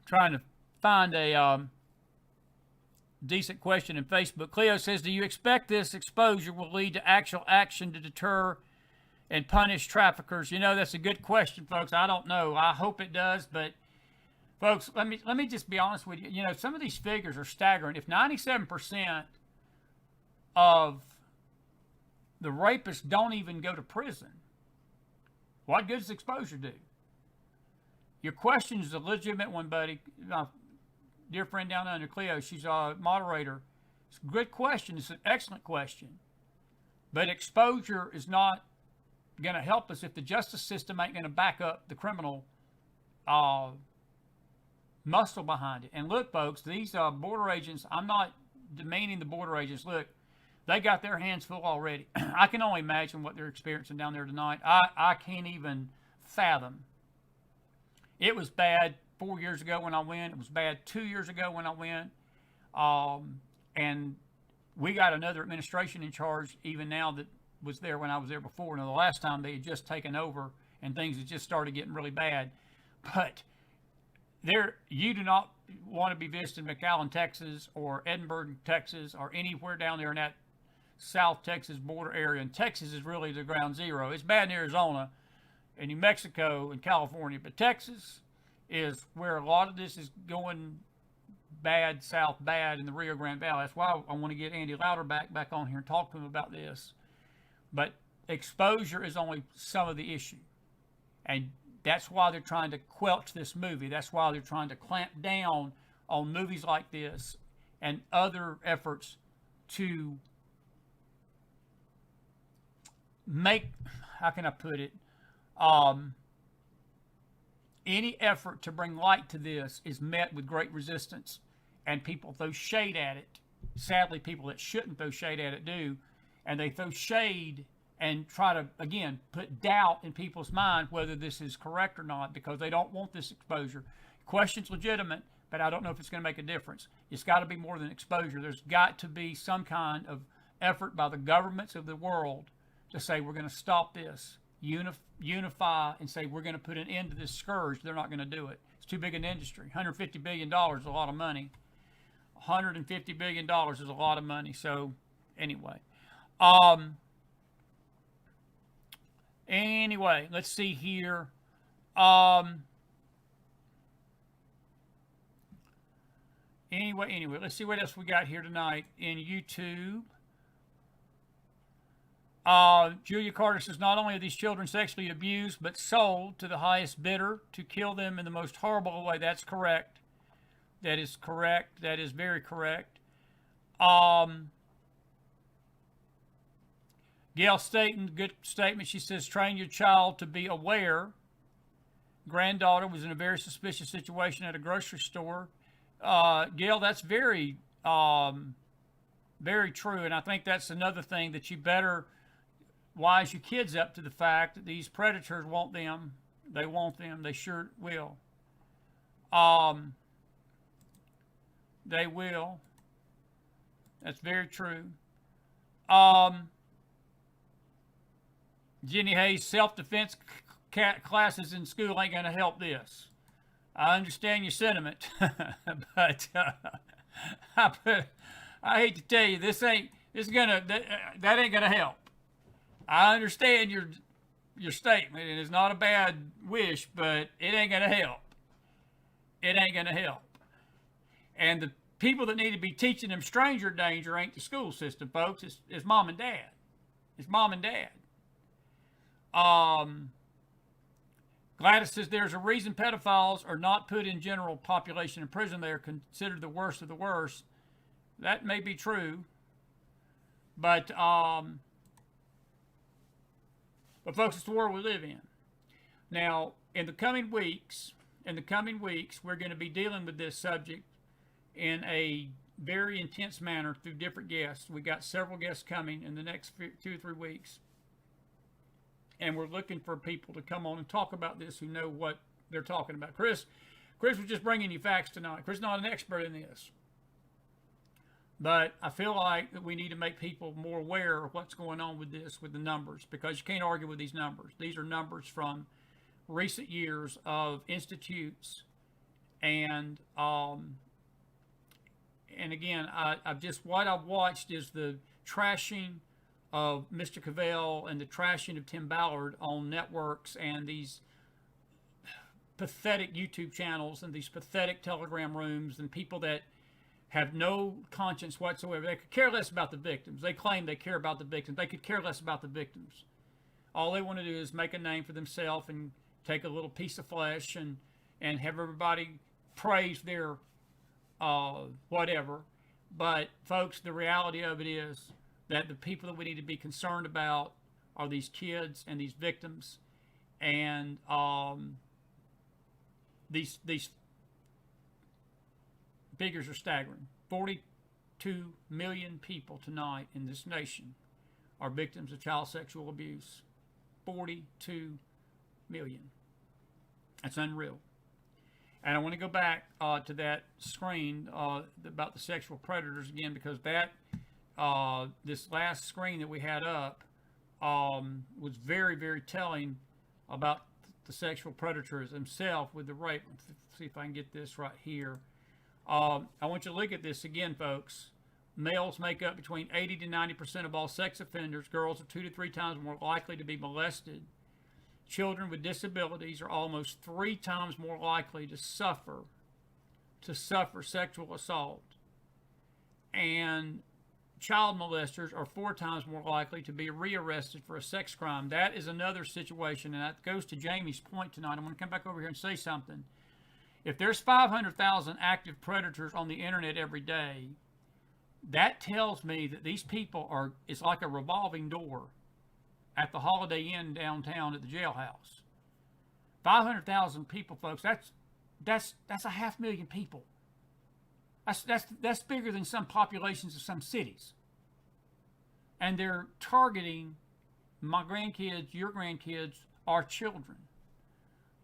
Trying to find a decent question in Facebook. Cleo says, do you expect this exposure will lead to actual action to deter and punish traffickers? You know, that's a good question, folks. I don't know. I hope it does, but folks, let me just be honest with you. You know, some of these figures are staggering. If 97% of the rapists don't even go to prison, what good does exposure do? Your question is a legitimate one, buddy. My dear friend down under, Cleo, she's a moderator. It's a good question. It's an excellent question. But exposure is not going to help us if the justice system ain't going to back up the criminal muscle behind it. And look, folks, these border agents, I'm not demeaning the border agents. Look, they got their hands full already. I can only imagine what they're experiencing down there tonight. I can't even fathom. It was bad 4 years ago when I went. It was bad 2 years ago when I went. And we got another administration in charge even now that was there when I was there before. Now, the last time they had just taken over and things had just started getting really bad. But you do not want to be visiting McAllen, Texas, or Edinburgh, Texas, or anywhere down there in that South Texas border area. And Texas is really the ground zero. It's bad in Arizona and New Mexico and California, but Texas is where a lot of this is going bad South bad in the Rio Grande Valley. That's why I want to get Andy Louderback back on here and talk to him about this. But exposure is only some of the issue. And that's why they're trying to quelch this movie. That's why they're trying to clamp down on movies like this and other efforts to make, how can I put it, any effort to bring light to this is met with great resistance, and people throw shade at it. Sadly, people that shouldn't throw shade at it do, and they throw shade and try to, again, put doubt in people's mind whether this is correct or not, because they don't want this exposure. Question's legitimate, but I don't know if it's going to make a difference. It's got to be more than exposure. There's got to be some kind of effort by the governments of the world to say we're going to stop this, unify, and say we're going to put an end to this scourge. They're not going to do it. It's too big an industry. $150 billion is a lot of money. $150 billion is a lot of money. So anyway. Anyway, let's see here. Anyway, let's see what else we got here tonight in YouTube. Julia Carter says, not only are these children sexually abused, but sold to the highest bidder to kill them in the most horrible way. That's correct. That is correct. That is very correct. Gail Staten, good statement. She says, train your child to be aware. Granddaughter was in a very suspicious situation at a grocery store. Gail, that's very, very true. And I think that's another thing that you better wise your kids up to the fact that these predators want them. They want them. They sure will. They will. That's very true. Jenny Hayes, self-defense classes in school ain't going to help this. I understand your sentiment, but I hate to tell you, that ain't gonna help. I understand your statement, and it's not a bad wish, but it ain't gonna help. It ain't gonna help. And the people that need to be teaching them stranger danger ain't the school system, folks. It's mom and dad. It's mom and dad. Gladys says there's a reason pedophiles are not put in general population in prison. They are considered the worst of the worst. That may be true, but folks, it's the world we live in. Now, in the coming weeks, we're going to be dealing with this subject in a very intense manner through different guests. We got several guests coming in the next 2 or 3 weeks. And we're looking for people to come on and talk about this who know what they're talking about. Chris was just bringing you facts tonight. Chris is not an expert in this. But I feel like that we need to make people more aware of what's going on with this, with the numbers, because you can't argue with these numbers. These are numbers from recent years of institutes. And again, what I've watched is the trashing of Mr. Caviezel and the trashing of Tim Ballard on networks and these pathetic YouTube channels and these pathetic Telegram rooms and people that have no conscience whatsoever. They could care less about the victims. They claim they care about the victims. They could care less about the victims. All they want to do is make a name for themselves and take a little piece of flesh and have everybody praise their whatever. But folks, the reality of it is that the people that we need to be concerned about are these kids and these victims, and these figures are staggering. 42 million people tonight in this nation are victims of child sexual abuse. 42 million. That's unreal. And I want to go back to that screen about the sexual predators again, because that this last screen that we had up was very, very telling about the sexual predators himself with the rape. Let's see if I can get this right here. I want you to look at this again, folks. Males make up between 80 to 90% of all sex offenders. Girls are 2 to 3 times more likely to be molested. Children with disabilities are almost 3 times more likely to suffer to suffer sexual assault. And child molesters are 4 times more likely to be rearrested for a sex crime. That is another situation, and that goes to Jamie's point tonight. I'm going to come back over here and say something. If there's 500,000 active predators on the internet every day, that tells me that these people are, it's like a revolving door at the Holiday Inn downtown at the jailhouse. 500,000 people, folks, that's 500,000 people. That's bigger than some populations of some cities. And they're targeting my grandkids, your grandkids, our children.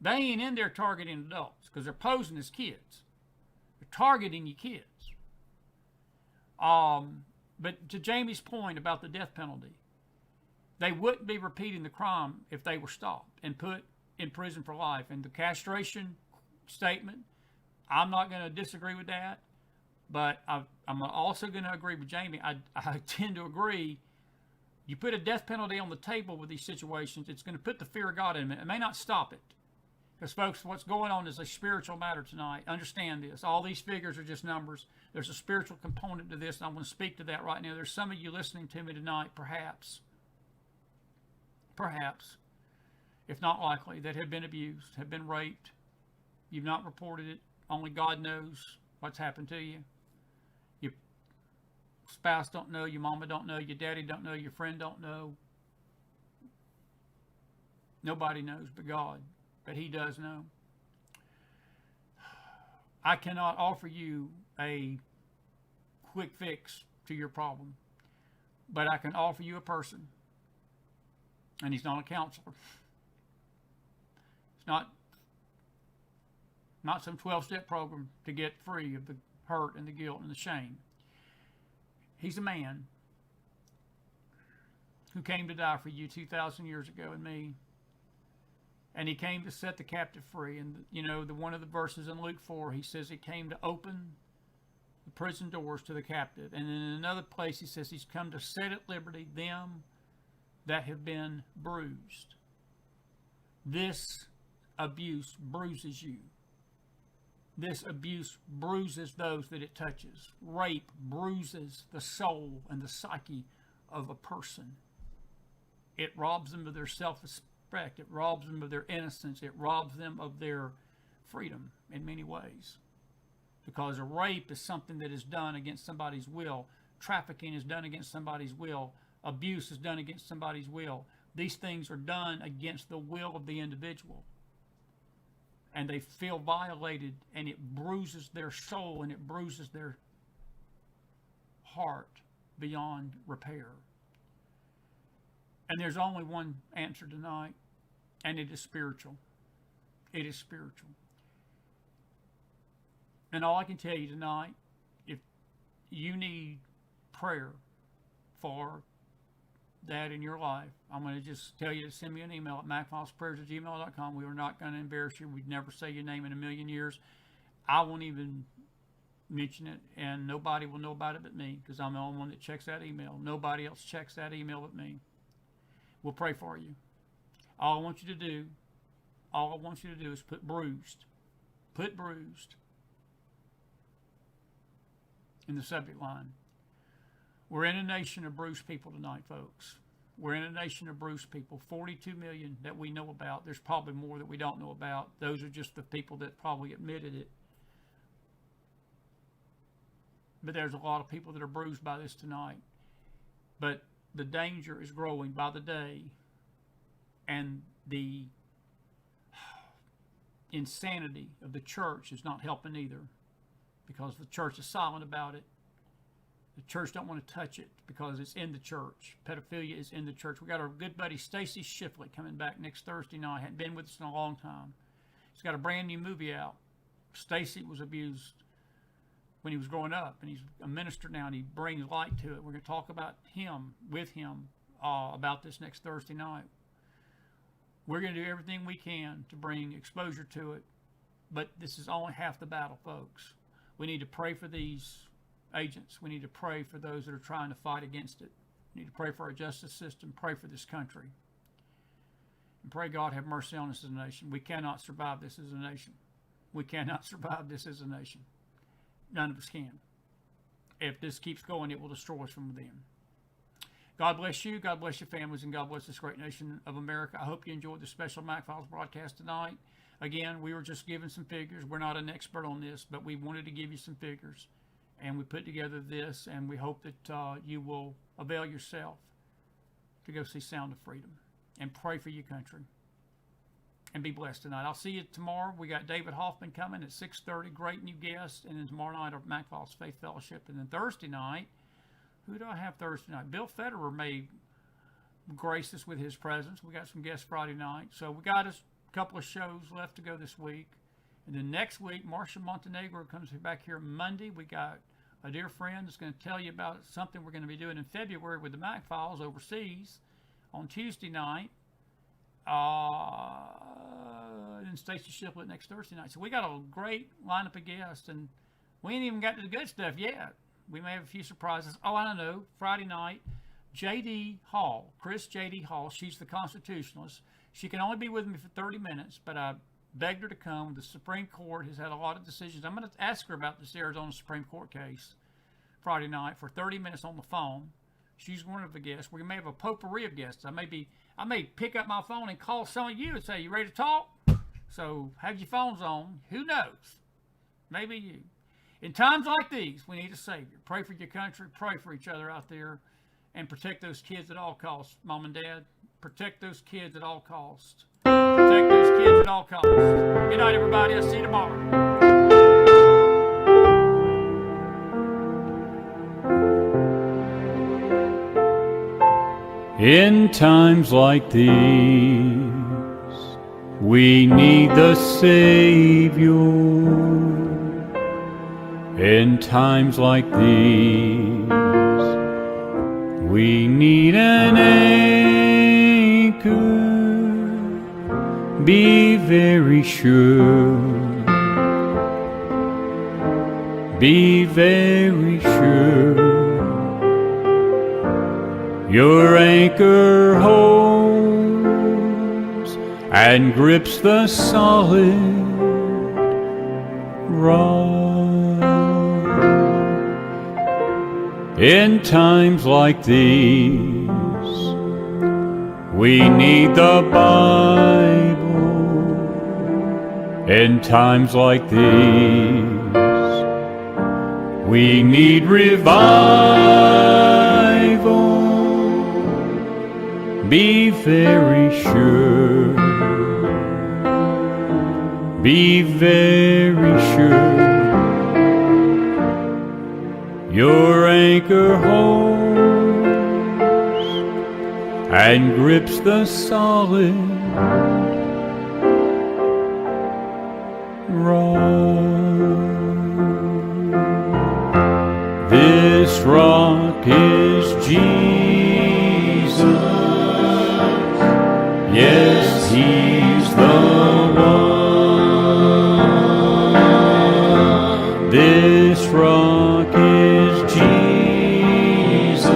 They ain't in there targeting adults because they're posing as kids. They're targeting your kids. But to Jamie's point about the death penalty, they wouldn't be repeating the crime if they were stopped and put in prison for life. And the castration statement, I'm not going to disagree with that. But I'm also going to agree with Jamie. I tend to agree. You put a death penalty on the table with these situations, it's going to put the fear of God in it. It may not stop it. Because, folks, what's going on is a spiritual matter tonight. Understand this. All these figures are just numbers. There's a spiritual component to this, and I want to speak to that right now. There's some of you listening to me tonight, perhaps, if not likely, that have been abused, have been raped. You've not reported it. Only God knows what's happened to you. Your spouse don't know, your mama don't know, your daddy don't know, your friend don't know. Nobody knows but God, but He does know. I cannot offer you a quick fix to your problem, but I can offer you a person, and he's not a counselor. It's not some 12-step program to get free of the hurt and the guilt and the shame. He's a man who came to die for you 2,000 years ago and me. And he came to set the captive free. And, you know, one of the verses in Luke 4, he says he came to open the prison doors to the captive. And in another place, he says he's come to set at liberty them that have been bruised. This abuse bruises you. This abuse bruises those that it touches. Rape bruises the soul and the psyche of a person. It robs them of their self-respect. It robs them of their innocence. It robs them of their freedom in many ways. Because a rape is something that is done against somebody's will. Trafficking is done against somebody's will. Abuse is done against somebody's will. These things are done against the will of the individual. And they feel violated, and it bruises their soul, and it bruises their heart beyond repair. And there's only one answer tonight, and it is spiritual. It is spiritual. And all I can tell you tonight, if you need prayer for that in your life, I'm going to just tell you to send me an email at McFilesPrayers@gmail.com. We are not going to embarrass you. We'd never say your name in a million years. I won't even mention it, and nobody will know about it but me, because I'm the only one that checks that email. Nobody else checks that email but me. We'll pray for you. All I want you to do is put bruised in the subject line. We're in a nation of bruised people tonight, folks. We're in a nation of bruised people. 42 million that we know about. There's probably more that we don't know about. Those are just the people that probably admitted it. But there's a lot of people that are bruised by this tonight. But the danger is growing by the day. And the insanity of the church is not helping either, because the church is silent about it. The church don't want to touch it because it's in the church. Pedophilia is in the church. We got our good buddy Stacy Shifley coming back next Thursday night. Hadn't been with us in a long time. He's got a brand new movie out. Stacy was abused when he was growing up, and he's a minister now, and he brings light to it. We're going to talk about him, with him, about this next Thursday night. We're going to do everything we can to bring exposure to it, but this is only half the battle, folks. We need to pray for these agents. We need to pray for those that are trying to fight against it. We need to pray for our justice system, pray for this country, and pray God have mercy on us as a nation. We cannot survive this as a nation. We cannot survive this as a nation. none of us can. If this keeps going, it will destroy us from within. God bless you. God bless your families, and God bless this great nation of America. I hope you enjoyed the special McFiles broadcast tonight. Again, we were just giving some figures. We're not an expert on this, but we wanted to give you some figures. And we put together this, and we hope that you will avail yourself to go see Sound of Freedom and pray for your country. And be blessed tonight. I'll see you tomorrow. We got David Hoffman coming at 6:30. Great new guest. And then tomorrow night, our McFiles Faith Fellowship. And then Thursday night, who do I have Thursday night? Bill Federer may grace us with his presence. We got some guests Friday night. So we got a couple of shows left to go this week. And then next week, Marcia Montenegro comes back here Monday. We got a dear friend that's going to tell you about something we're going to be doing in February with the McFiles overseas on Tuesday night. And Stacy Shiplett next Thursday night. So we got a great lineup of guests, and we ain't even got to the good stuff yet. We may have a few surprises. Oh, I don't know. Friday night, J.D. Hall, Chris J.D. Hall, she's the constitutionalist. She can only be with me for 30 minutes, but I begged her to come. The Supreme Court has had a lot of decisions. I'm going to ask her about this Arizona Supreme Court case Friday night for 30 minutes on the phone. She's one of the guests. We may have a potpourri of guests. I may pick up my phone and call some of you and say, you ready to talk? So have your phones on. Who knows? Maybe you. In times like these, we need a Savior. Pray for your country. Pray for each other out there. And protect those kids at all costs, Mom and Dad. Protect those kids at all costs. Protect those kids at all costs. Good night, everybody. I'll see you tomorrow. In times like these, we need the Savior. In times like these, we need an anchor. Be very sure. Be very sure. Your anchor holds and grips the solid rock. In times like these, we need the Bible. In times like these, we need revival. Be very sure. Be very sure. Your anchor holds and grips the solid rock. This rock is Jesus. Yes, He's the one. This rock is Jesus,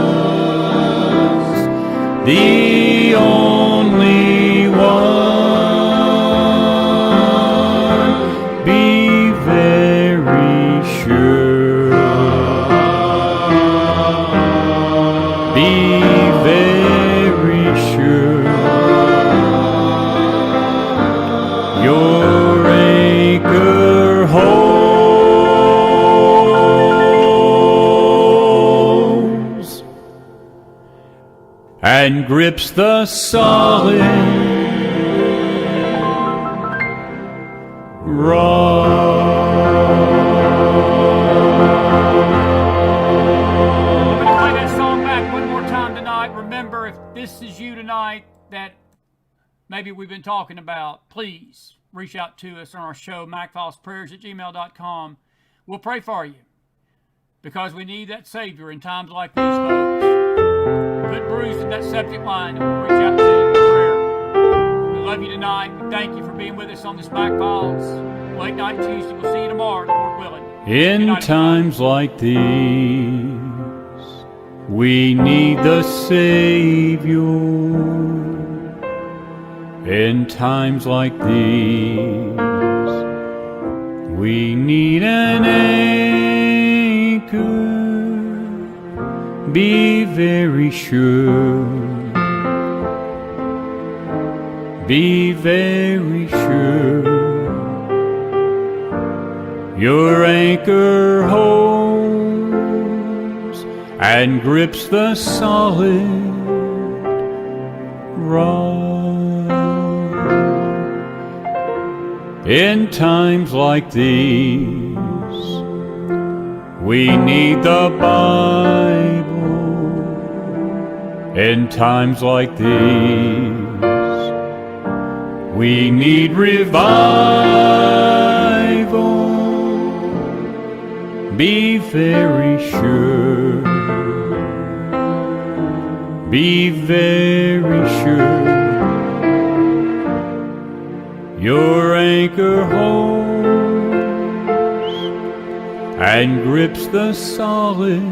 the only one. Be very sure. Be very sure. Your anchor holds and grips the solid rock. I'm going to play that song back one more time tonight. Remember, if this is you tonight that maybe we've been talking about, please reach out to us on our show, McFilesPrayers@gmail.com. We'll pray for you because we need that Savior in times like these, folks. Put bruised in that subject line and we'll reach out to you in prayer. We love you tonight. We thank you for being with us on this McFiles Late Night Tuesday. We'll see you tomorrow, Lord willing. In times like these, we need the Savior. In times like these, We need an anchor. Be very sure. Be very sure. Your anchor holds and grips the solid rock. In times like these, we need the Bible. In times like these, we need revival. Be very sure. Be very sure. Your anchor holds and grips the solid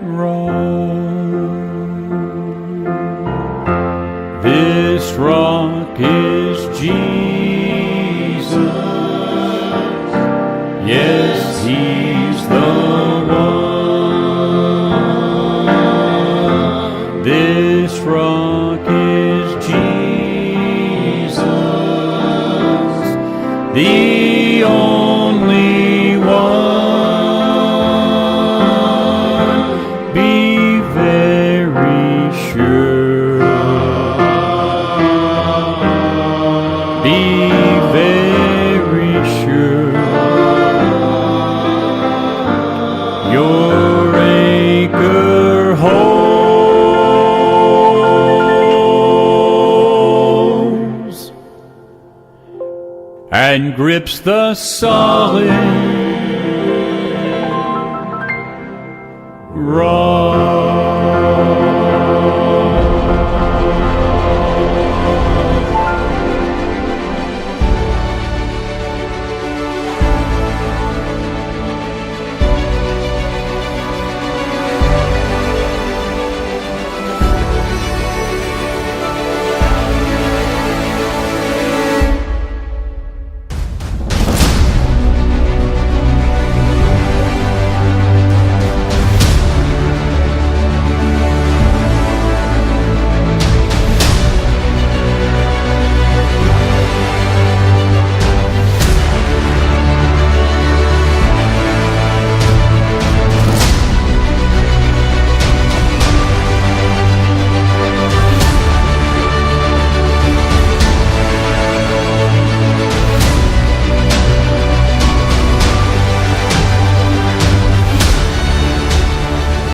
rock. This rock is Jesus. Yes, He's the one. This rock is Jesus, the only one. Be very sure. Be very sure. Your anchor holds and grips the solid rock.